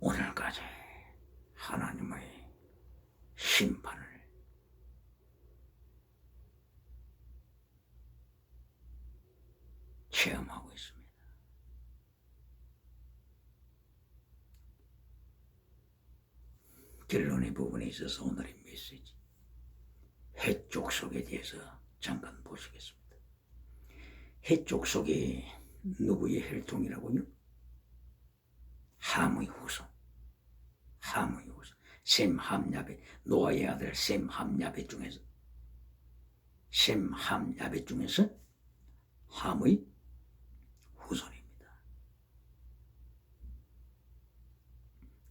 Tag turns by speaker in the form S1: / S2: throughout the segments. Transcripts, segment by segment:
S1: 오늘까지 하나님의 심판을 체험하고 있습니다. 결론의 부분에 있어서 오늘의 메시지, 해족속에 대해서 잠깐 보시겠습니다. 해족속이 누구의 혈통이라고요? 함의 후손, 함의 후손, 셈 함야벳, 노아의 아들 셈 함야벳 중에서, 셈 함야벳 중에서 함의 후손입니다.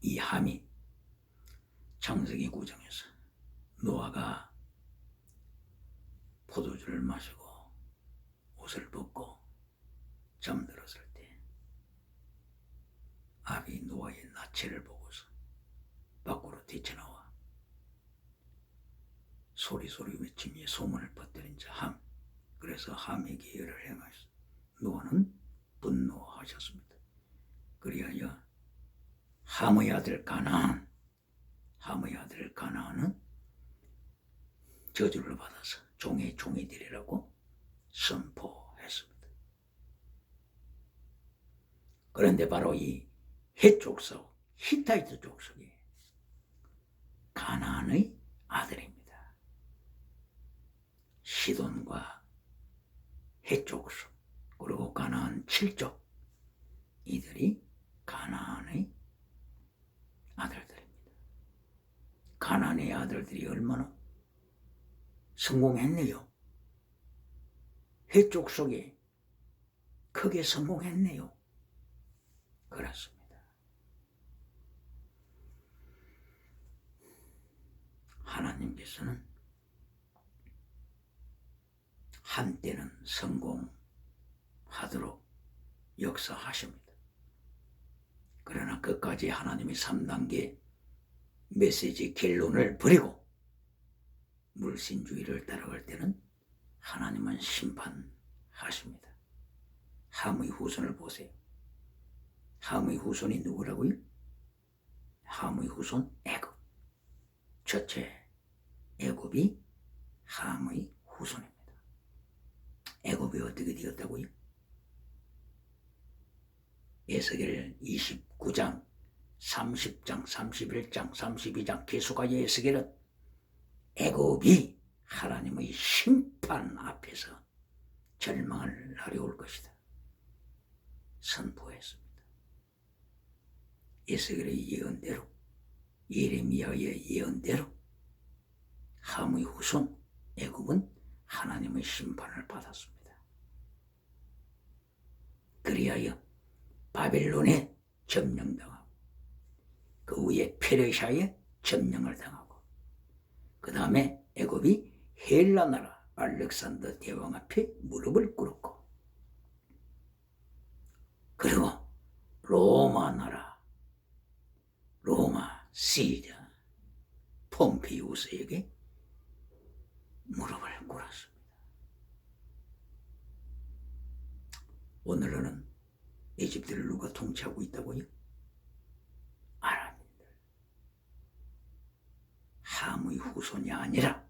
S1: 이 함이 창세기 9장에서 노아가 포도주를 마시고 옷을 벗고 잠들었을 때 아비 노아의 나체를 보고서 밖으로 뛰쳐나와 소리소리 외치며 소문을 퍼뜨린 자 함, 그래서 함에게 예를 행하였어. 노아는 분노하셨습니다. 그리하여 함의 아들 가나안, 함의 아들 가나안은 저주를 받아서 종의 종이 되리라고 선포했습니다. 그런데 바로 이 해족속, 히타이트 족속이 가나안의 아들입니다. 시돈과 해족속, 그리고 가나안 7족, 이들이 가나안의 아들들입니다. 가나안의 아들들이 얼마나 성공했네요. 해족속이 크게 성공했네요. 그렇습니다. 하나님께서는 한때는 성공하도록 역사하십니다. 그러나 끝까지 하나님의 3단계 메시지 결론을 버리고 물신주의를 따라갈 때는 하나님은 심판하십니다. 함의 후손을 보세요. 함의 후손이 누구라고요? 함의 후손 애굽. 첫째 애굽이 함의 후손입니다. 애굽이 어떻게 되었다고요? 에스겔 29장, 30장, 31장, 32장 계속하여 에스겔은 애굽이 하나님의 심판 앞에서 절망을 날이 올 것이다 선포했습니다. 에스겔의 예언대로, 예레미야의 예언대로 함의 후손 애굽은 하나님의 심판을 받았습니다. 그리하여 바벨론에 점령당하고 그 후에 페르시아에 점령을 당하고 그 다음에 애굽이 헬라 나라 알렉산더 대왕 앞에 무릎을 꿇었고 그리고 로마 나라, 로마 시자 폼피우스에게 무릎을 꿇었습니다. 오늘은 이집트를 누가 통치하고 있다고요? 아랍인들. 함의 후손이 아니라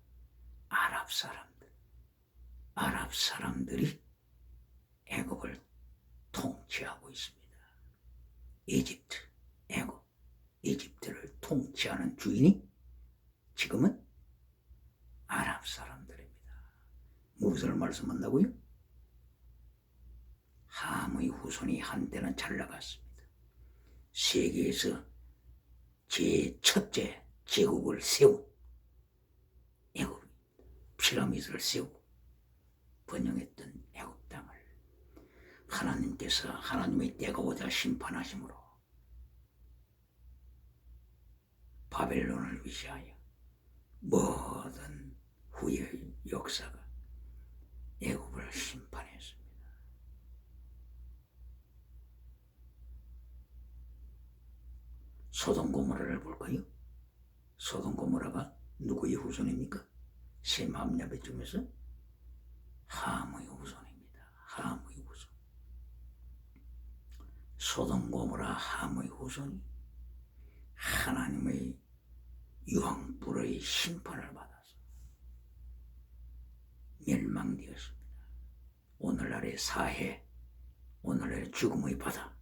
S1: 아랍 사람들. 아랍 사람들이 애굽을 통치하고 있습니다. 이집트, 애굽, 이집트를 통치하는 주인이 지금은 아랍 사람들입니다. 무엇을 말씀한다고요? 함의 후손이 한때는 잘 나갔습니다. 세계에서 제첫째 제국을 세운 애굽, 피라미드를 세우고 번영했던 애굽 땅을 하나님께서 하나님의 때가 오자 심판하심으로 바벨론을 위시하여 모든 후의 역사가 애굽을 심판했습니다. 소돔 고모라를 볼까요? 소돔 고모라가 누구의 후손입니까? 셈 함야벳 중에서 함의 후손입니다. 함의 후손. 소돔 고모라 함의 후손이 하나님의 유황불의 심판을 받아서 멸망되었습니다. 오늘날의 사해, 오늘날의 죽음의 바다,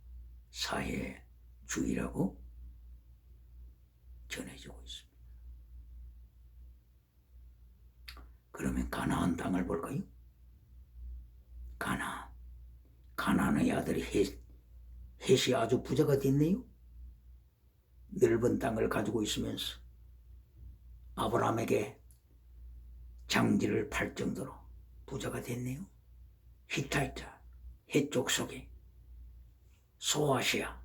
S1: 사해 주의라고 전해지고 있습니다. 그러면 가나안 땅을 볼까요? 가나안의 아들이 헷이 아주 부자가 됐네요. 넓은 땅을 가지고 있으면서 아브라함에게 장지를 팔 정도로 부자가 됐네요. 히타이트, 헷 족속의 소아시아,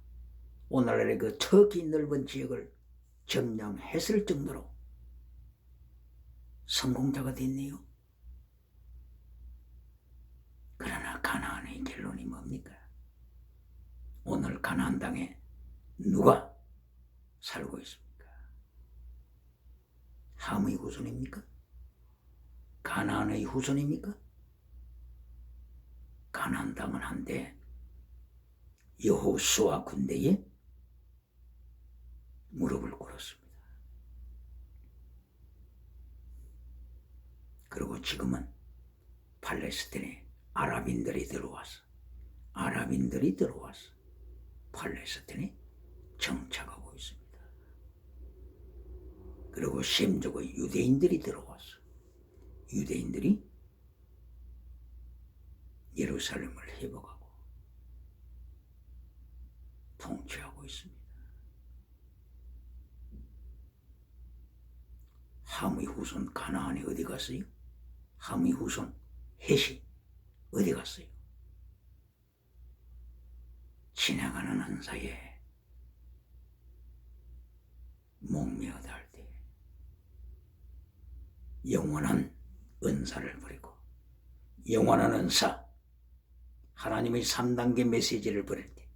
S1: 오늘날의 그 터키 넓은 지역을 점령했을 정도로 성공자가 됐네요. 그러나 가나안의 결론이 뭡니까? 오늘 가나안 땅에 누가 살고 있습니까? 함의 후손입니까? 가나안의 후손입니까? 가나안 땅은 한때 여호수아 군대에 무릎을 꿇었습니다. 그리고 지금은 팔레스틴에 아랍인들이 들어와서 팔레스틴에 정착하고 있습니다. 그리고 셈족의 유대인들이 들어와서 유대인들이 예루살렘을 회복하고 통치하고 있습니다. 함의 후손 가나안이 어디 갔어요? 함의 후손 헷이 어디 갔어요? 지나가는 은사에 목매어다 할 때 영원한 은사를 버리고 영원한 은사, 하나님의 3단계 메시지를 버릴 때,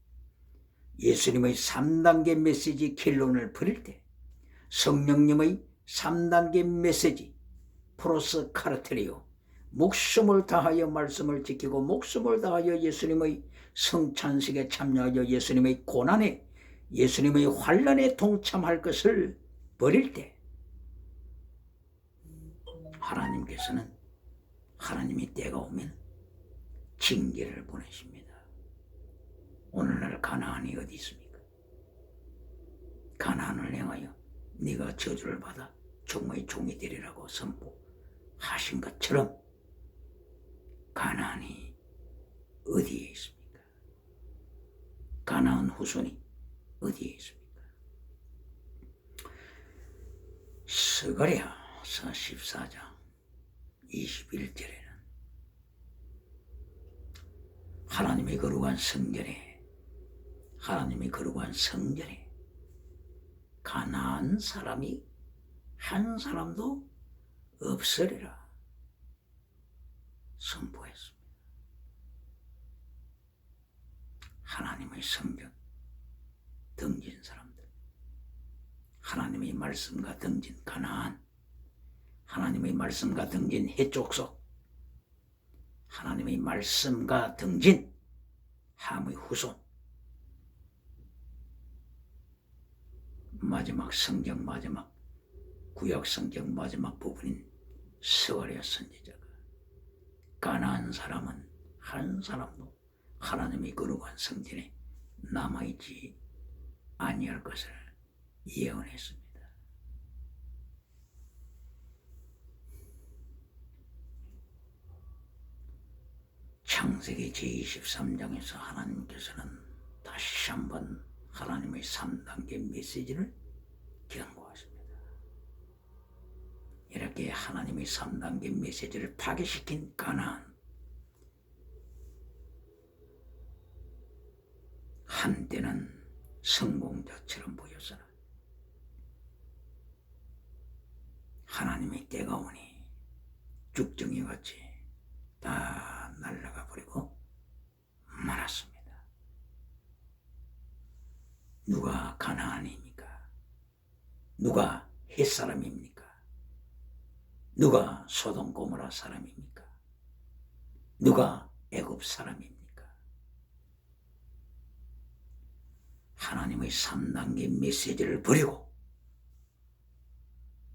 S1: 예수님의 3단계 메시지 결론을 버릴 때, 성령님의 3단계 메시지 프로스 카르테리오, 목숨을 다하여 말씀을 지키고 목숨을 다하여 예수님의 성찬식에 참여하여 예수님의 고난에, 예수님의 환난에 동참할 것을 버릴 때, 하나님께서는 하나님이 때가 오면 징계를 보내십니다. 오늘날 가나안이 어디 있습니까? 가나안을 향하여 네가 저주를 받아 종의 종이 되리라고 선포하신 것처럼 가나안이 어디에 있습니까? 가나안 후손이 어디에 있습니까? 스가랴서 14장 21절에는 하나님의 거룩한 성전에 가나안 사람이 한 사람도 없으리라 선포했습니다. 하나님의 성전 등진 사람들, 하나님의 말씀과 등진 가나안, 하나님의 말씀과 등진 헷족속, 하나님의 말씀과 등진 함의 후손, 마지막 성경 마지막 구약 성경 마지막 부분인 스가랴 선지자가 가나안 사람은 한 사람도 하나님의 거룩한 성전에 남아있지 아니할 것을 예언했습니다. 창세기 제23장에서 하나님께서는 다시 한번 하나님의 3단계 메시지를 경고하십니다. 이렇게 하나님의 3단계 메시지를 파괴시킨 가나안, 한때는 성공자처럼 보였으나 하나님의 때가 오니 죽정이같이 다 날아가 버리고 말았습니다. 누가 가나안입니까? 누가 헷사람입니까? 누가 소돔 고모라 사람입니까? 누가 애굽 사람입니까? 하나님의 3단계 메시지를 버리고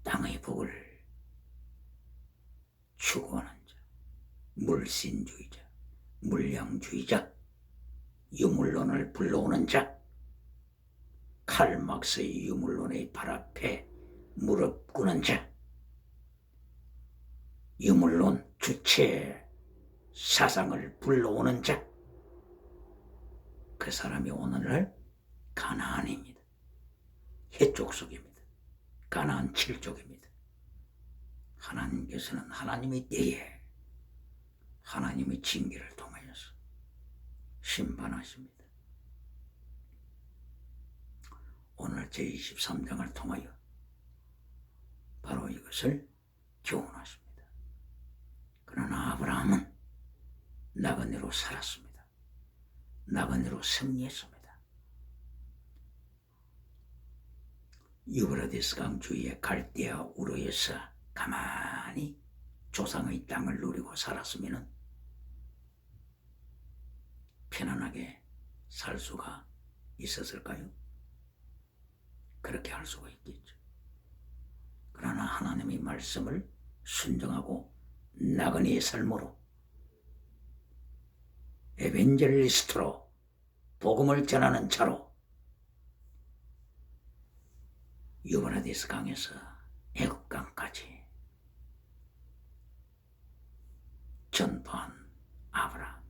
S1: 땅의 복을 추구하는 자, 물신주의자, 물량주의자, 유물론을 불러오는 자, 칼막스의 유물론의 발 앞에 무릎 꿇는 자, 유물론 주체 사상을 불러오는 자, 그 사람이 오늘날 가나안입니다. 해족속입니다. 가나안 7족입니다. 하나님께서는 하나님의 때에 하나님의 징계를 통하여서 심판하십니다. 오늘 제23장을 통하여 바로 이것을 교훈하십니다. 그러나 아브라함은 나그네로 살았습니다. 나그네로 승리했습니다. 유브라디스 강 주위의 갈대아 우르에서 가만히 조상의 땅을 누리고 살았으면 편안하게 살 수가 있었을까요? 그렇게 할 수가 있겠죠. 그러나 하나님의 말씀을 순종하고 나그네의 삶으로 에벤젤리스트로 복음을 전하는 자로 유브라디스 강에서 애굽강까지 전파한 아브라함,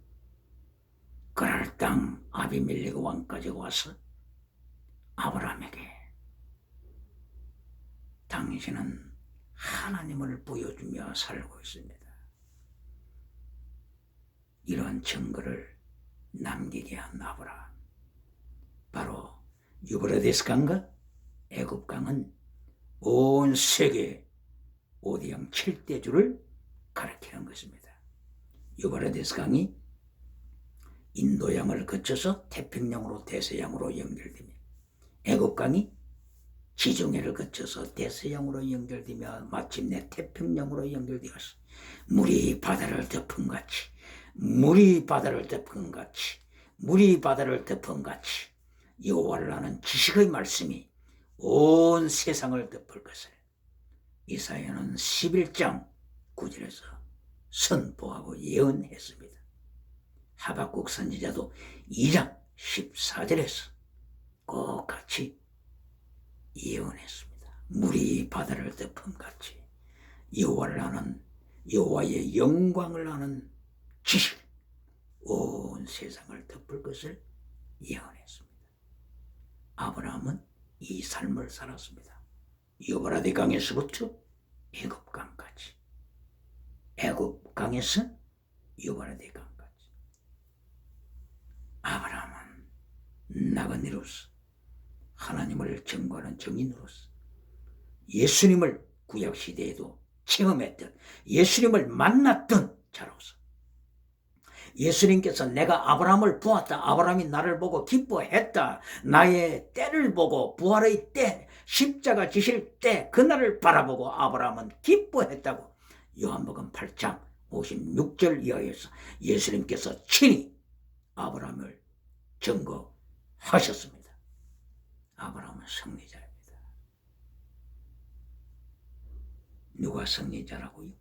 S1: 그랄 땅 아비멜렉 왕까지 와서 아브라함에게 당신은 하나님을 보여주며 살고 있습니다. 이러한 증거를 남기게 한 아브라함, 바로 유브라디스 강과 애굽 강은 온 세계 오대양 7대주를 가리키는 것입니다. 유브라디스 강이 인도양을 거쳐서 태평양으로 대서양으로 연결되며 애굽 강이 지중해를 거쳐서 대서양으로 연결되며 마침내 태평양으로 연결되어서 물이 바다를 덮은 같이 물이 바다를 덮은 같이 물이 바다를 덮은 같이 여호와를 아는 지식의 말씀이 온 세상을 덮을 것을 이사야는 11장 9절에서 선포하고 예언했습니다. 하박국 선지자도 2장 14절에서 꼭 같이 예언했습니다. 물이 바다를 덮은 같이 여호와를 아는 여호와의 영광을 아는 지식 온 세상을 덮을 것을 예언했습니다. 아브라함은 이 삶을 살았습니다. 유브라데 강에서부터 애굽 강까지, 애굽 강에서 유브라데 강까지. 아브라함은 나그네로서 하나님을 증거하는 증인으로서 예수님을 구약시대에도 체험했던, 예수님을 만났던 자로서 예수님께서 내가 아브라함을 보았다, 아브라함이 나를 보고 기뻐했다, 나의 때를 보고 부활의 때, 십자가 지실 때 그날을 바라보고 아브라함은 기뻐했다고 요한복음 8장 56절 이하에서 예수님께서 친히 아브라함을 증거하셨습니다. 아브라함은 승리자입니다. 누가 승리자라고요?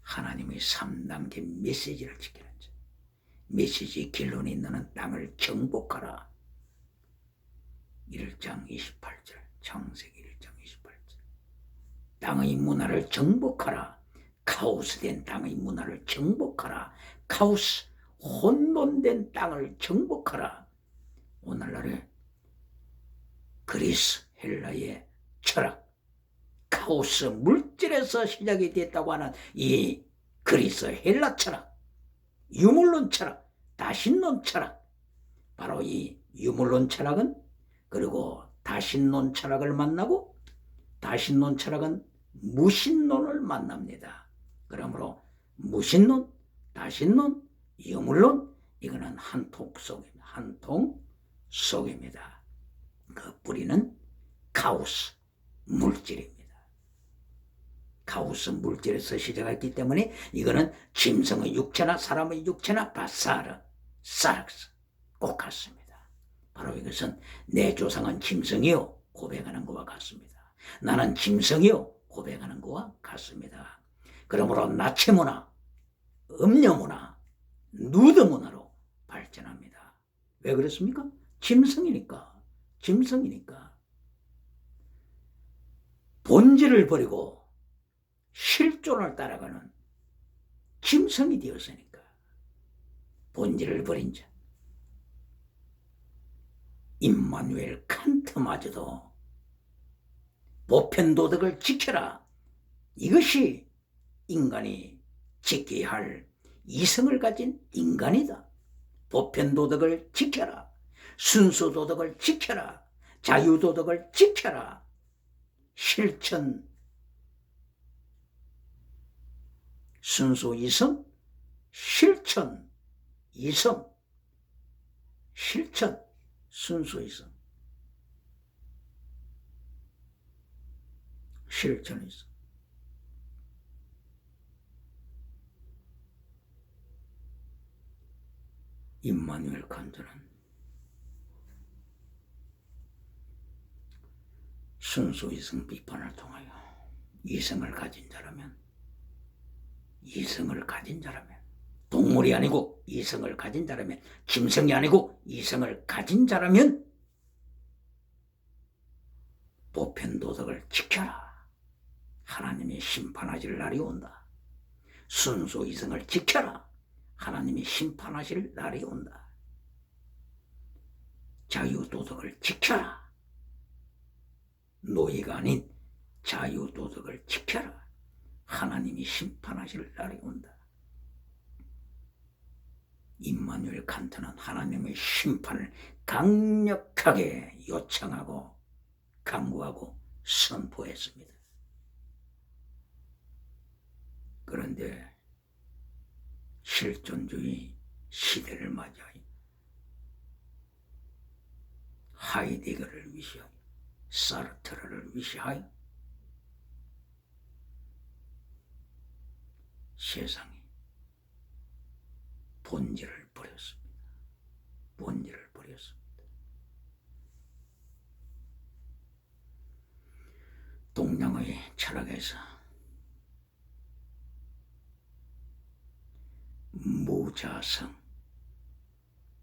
S1: 하나님의 3단계 메시지를 지키는 자. 메시지 결론이 너는 땅을 정복하라. 1장 28절, 창세기 1장 28절. 땅의 문화를 정복하라. 카오스된 땅의 문화를 정복하라. 카오스, 혼돈된 땅을 정복하라. 오늘날의 그리스, 헬라의 철학, 카오스, 물질에서 시작이 됐다고 하는 이 그리스, 헬라 철학, 유물론 철학, 다신론 철학, 바로 이 유물론 철학은 그리고 다신론 철학을 만나고 다신론 철학은 무신론을 만납니다. 그러므로 무신론, 다신론, 유물론 이거는 한 통 속입니다. 한 통 속입니다. 그 뿌리는 카오스, 물질입니다. 카오스 물질에서 시작했기 때문에 이거는 짐승의 육체나 사람의 육체나 바사르, 사락스 꼭 같습니다. 바로 이것은 내 조상은 짐승이요 고백하는 것과 같습니다. 나는 짐승이요 고백하는 것과 같습니다. 그러므로 나치 문화, 음료 문화, 누드 문화로 발전합니다. 왜 그렇습니까? 짐승이니까. 본질을 버리고 실존을 따라가는 짐승이 되었으니까. 본질을 버린 자. 임마누엘 칸트마저도 보편도덕을 지켜라. 이것이 인간이 지켜야 할 이성을 가진 인간이다. 보편도덕을 지켜라. 순수도덕을 지켜라. 자유도덕을 지켜라. 실천, 순수 이성, 실천, 이성, 실천, 순수 이성, 실천 이성. 임마누엘 칸트는 순수 이성 비판을 통하여 이성을 가진 자라면 동물이 아니고 이성을 가진 자라면, 짐승이 아니고 이성을 가진 자라면 보편도덕을 지켜라. 하나님이 심판하실 날이 온다. 순수 이성을 지켜라. 하나님이 심판하실 날이 온다. 자유도덕을 지켜라. 노예가 아닌 자유도덕을 지켜라. 하나님이 심판하실 날이 온다. 임마누엘 칸트는 하나님의 심판을 강력하게 요청하고 강구하고 선포했습니다. 그런데 실존주의 시대를 맞이하여 하이데거를 위시하여 사르트르를 위시하여 세상이 본질을 버렸습니다. 본질을 버렸습니다. 동양의 철학에서 무자성,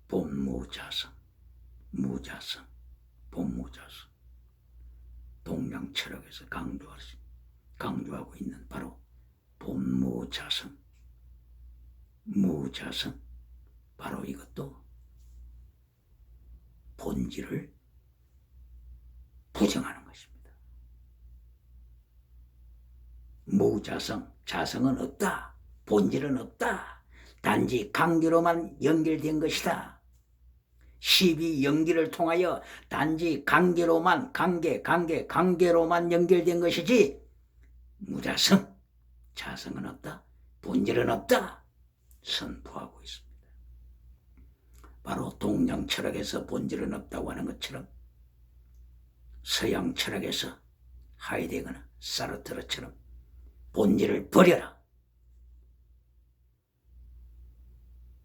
S1: 본무자성, 무자성, 본무자성, 동양 철학에서 강조하고 있는 바로 본무자성, 무자성, 바로 이것도 본질을 부정하는 것입니다. 무자성, 자성은 없다. 본질은 없다. 단지 관계로만 연결된 것이다. 12연기를 통하여 단지 관계로만 관계로만 연결된 것이지 무자성, 자성은 없다. 본질은 없다. 선포하고 있습니다. 바로 동양 철학에서 본질은 없다고 하는 것처럼 서양 철학에서 하이데거나 사르트르처럼 본질을 버려라.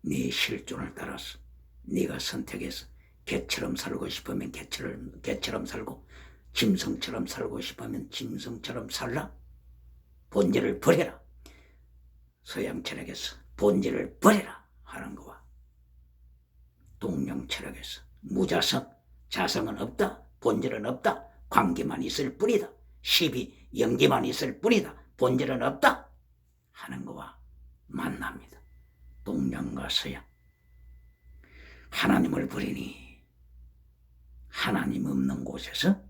S1: 네 실존을 따라서 네가 선택해서 개처럼 살고 싶으면 개처럼 살고 짐승처럼 살고 싶으면 짐승처럼 살라. 본질을 버려라. 서양 철학에서 본질을 버려라 하는 거와 동양 철학에서 무자성, 자성은 없다. 본질은 없다. 관계만 있을 뿐이다. 12연기만 있을 뿐이다. 본질은 없다 하는 거와 만납니다. 동양과 서양. 하나님을 버리니 하나님 없는 곳에서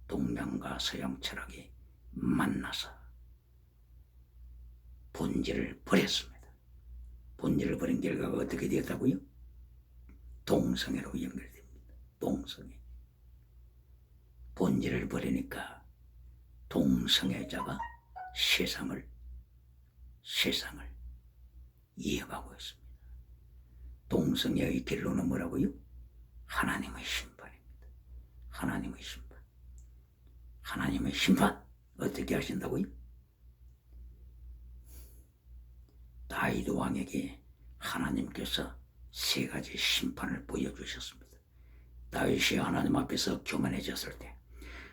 S1: 동양과 서양 철학이 만나서 본질을 버렸습니다. 본질을 버린 결과가 어떻게 되었다고요? 동성애로 연결됩니다. 동성애. 본질을 버리니까 동성애자가 세상을 이어가고 있습니다. 동성애의 결론은 뭐라고요? 하나님의 심판입니다. 하나님의 심판. 하나님의 심판 어떻게 하신다고요? 다윗 왕에게 하나님께서 세 가지 심판을 보여주셨습니다. 다윗이 하나님 앞에서 교만해졌을 때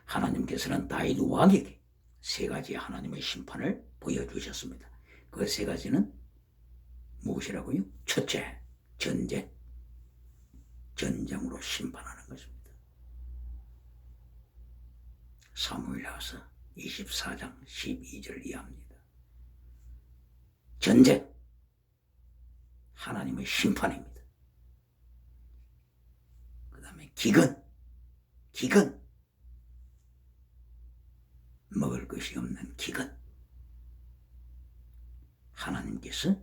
S1: 하나님께서는 다윗 왕에게 세 가지 하나님의 심판을 보여주셨습니다. 그 세 가지는 무엇이라고요? 첫째, 전쟁으로 심판하는 것입니다. 사무엘하서 24장 12절 이하입니다. 전쟁, 하나님의 심판입니다. 그 다음에 기근, 먹을 것이 없는 기근. 하나님께서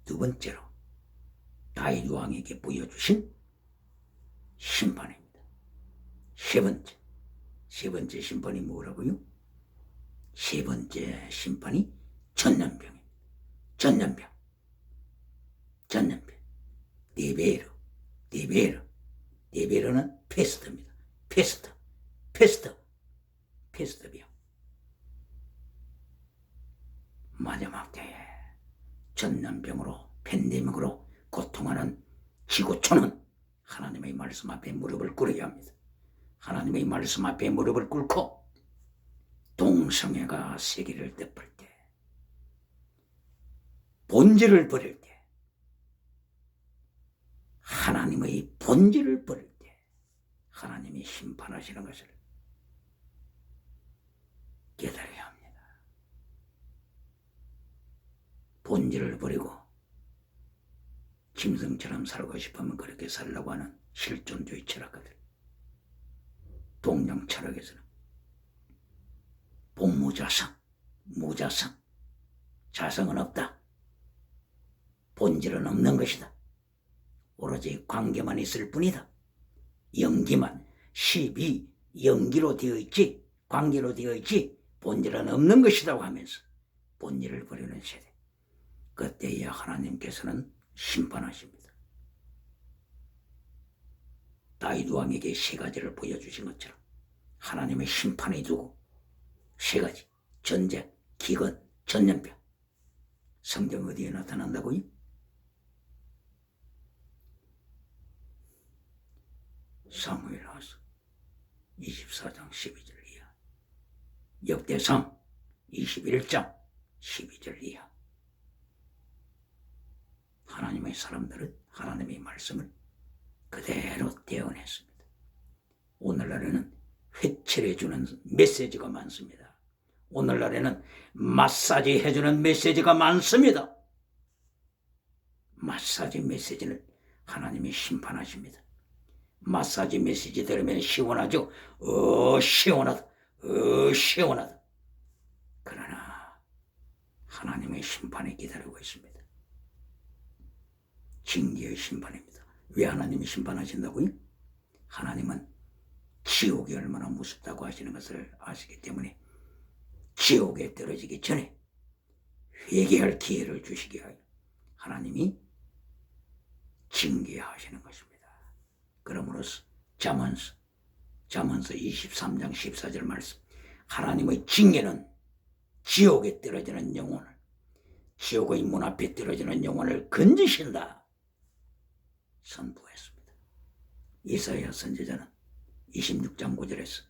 S1: 두 번째로 다윗 왕에게 보여주신 심판입니다. 세 번째 심판이 뭐라고요? 세 번째 심판이 전염병입니다. 전염병. 데베르는 페스트입니다. 페스트병. 마지막 때에 전염병으로 팬데믹으로 고통하는 지구촌은 하나님의 말씀 앞에 무릎을 꿇어야 합니다. 하나님의 말씀 앞에 무릎을 꿇고 동성애가 세계를 덮을 때, 본질을 버릴 때, 하나님의 본질을 버릴 때 하나님이 심판하시는 것을 깨달아야 합니다. 본질을 버리고 짐승처럼 살고 싶으면 그렇게 살라고 하는 실존주의 철학가들, 동양 철학에서는 본무자성, 무자성, 자성은 없다. 본질은 없는 것이다. 오로지 관계만 있을 뿐이다. 연기만, 시비, 연기로 되어 있지, 관계로 되어 있지, 본질은 없는 것이라고 하면서 본질을 버리는 세대. 그때야 하나님께서는 심판하십니다. 다윗 왕에게 세 가지를 보여주신 것처럼 하나님의 심판에 두고 세 가지, 전쟁, 기근, 전염병. 성경 어디에 나타난다고요? 사무엘하서 24장 12절 이하, 역대상 21장 12절 이하. 하나님의 사람들은 하나님의 말씀을 그대로 떼어냈습니다. 오늘날에는 회칠해주는 메시지가 많습니다. 오늘날에는 마사지 해주는 메시지가 많습니다. 마사지 메시지는 하나님이 심판하십니다. 마사지 메시지 들으면 시원하죠? 시원하다. 시원하다. 그러나 하나님의 심판이 기다리고 있습니다. 징계의 심판입니다. 왜 하나님이 심판하신다고요? 하나님은 지옥이 얼마나 무섭다고 하시는 것을 아시기 때문에 지옥에 떨어지기 전에 회개할 기회를 주시게 하여 하나님이 징계하시는 것입니다. 그러므로서 잠언서 23장 14절 말씀, 하나님의 징계는 지옥에 떨어지는 영혼을, 지옥의 문 앞에 떨어지는 영혼을 건지신다 선포했습니다. 이사야 선지자는 26장 5절에서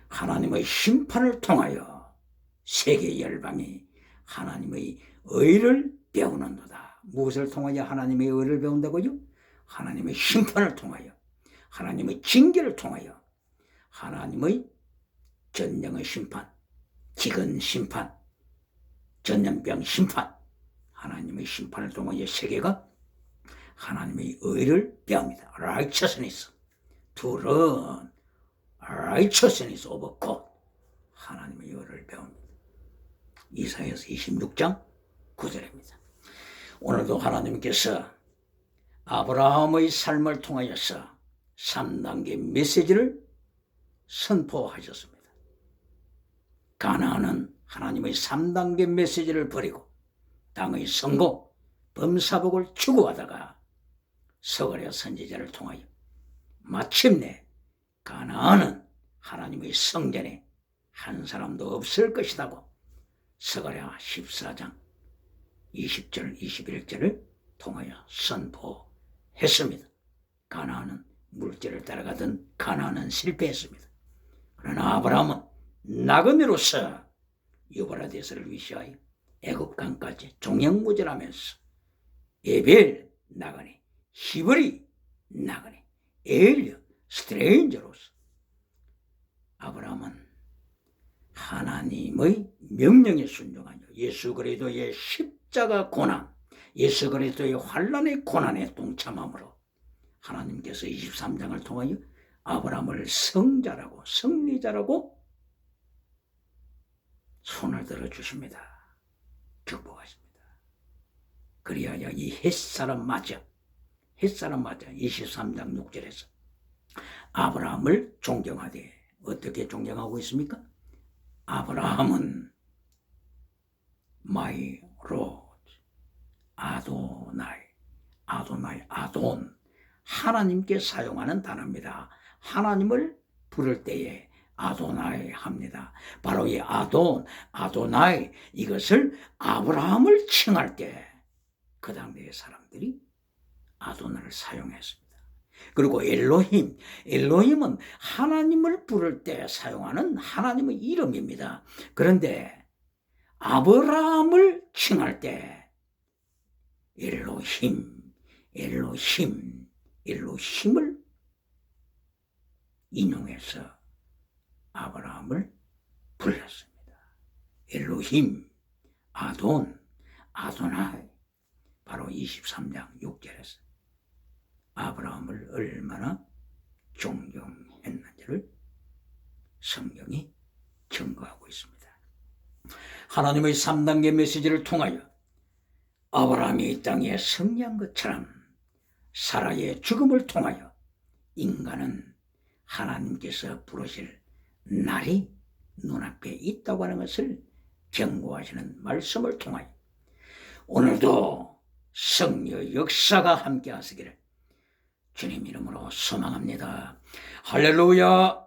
S1: 하나님의 심판을 통하여 세계 열방이 하나님의 의를 배우는도다. 무엇을 통하여 하나님의 의를 배운다고요? 하나님의 심판을 통하여, 하나님의 징계를 통하여, 하나님의 전쟁의 심판, 기근 심판, 전염병 심판, 하나님의 심판을 통하여 세계가 하나님의 의를 배웁니다. Righteousness, to learn righteousness of God. 하나님의 의를 배웁니다. 이사야서 26장 9절입니다. 오늘도 하나님께서 아브라함의 삶을 통하여서 3단계 메시지를 선포하셨습니다. 가나안은 하나님의 3단계 메시지를 버리고 땅의 성공, 범사복을 추구하다가 스가랴 선지자를 통하여 마침내 가나안은 하나님의 성전에 한 사람도 없을 것이라고 스가랴 14장 20절 21절을 통하여 선포했습니다. 가나안은 물질을 따라가던 가나안은 실패했습니다. 그러나 아브라함은 나그네로서 유브라데스를 위시하여 애굽강까지 종횡무진하면서 에벨 나그네, 히브리 나그네, 엘리어 스트레인저로서 아브라함은 하나님의 명령에 순종하여 예수 그리스도의 십자가 고난, 예수 그리스도의 환난의 고난에 동참함으로 하나님께서 23장을 통하여 아브라함을 성자라고 승리자라고 손을 들어주십니다. 축복하십니다. 그리하여 이 햇사람 맞아 23장 6절에서 아브라함을 존경하되 어떻게 존경하고 있습니까? 아브라함은 마이 로드 아도나이 아돈 하나님께 사용하는 단어입니다. 하나님을 부를 때에 아도나이 합니다. 바로 이 아도나이 이것을 아브라함을 칭할 때 그 당대의 사람들이 아도나를 사용했습니다. 그리고 엘로힘은 하나님을 부를 때 사용하는 하나님의 이름입니다. 그런데 아브라함을 칭할 때 엘로힘을 인용해서 아브라함을 불렀습니다. 엘로힘, 아도나이 바로 23장 6절에서 아브라함을 얼마나 존경했는지를 성경이 증거하고 있습니다. 하나님의 3단계 메시지를 통하여 아브라함이 이 땅에 승리한 것처럼 사라의 죽음을 통하여 인간은 하나님께서 부르실 날이 눈앞에 있다고 하는 것을 경고하시는 말씀을 통하여 오늘도 승리의 역사가 함께 하시기를 주님 이름으로 소망합니다. 할렐루야.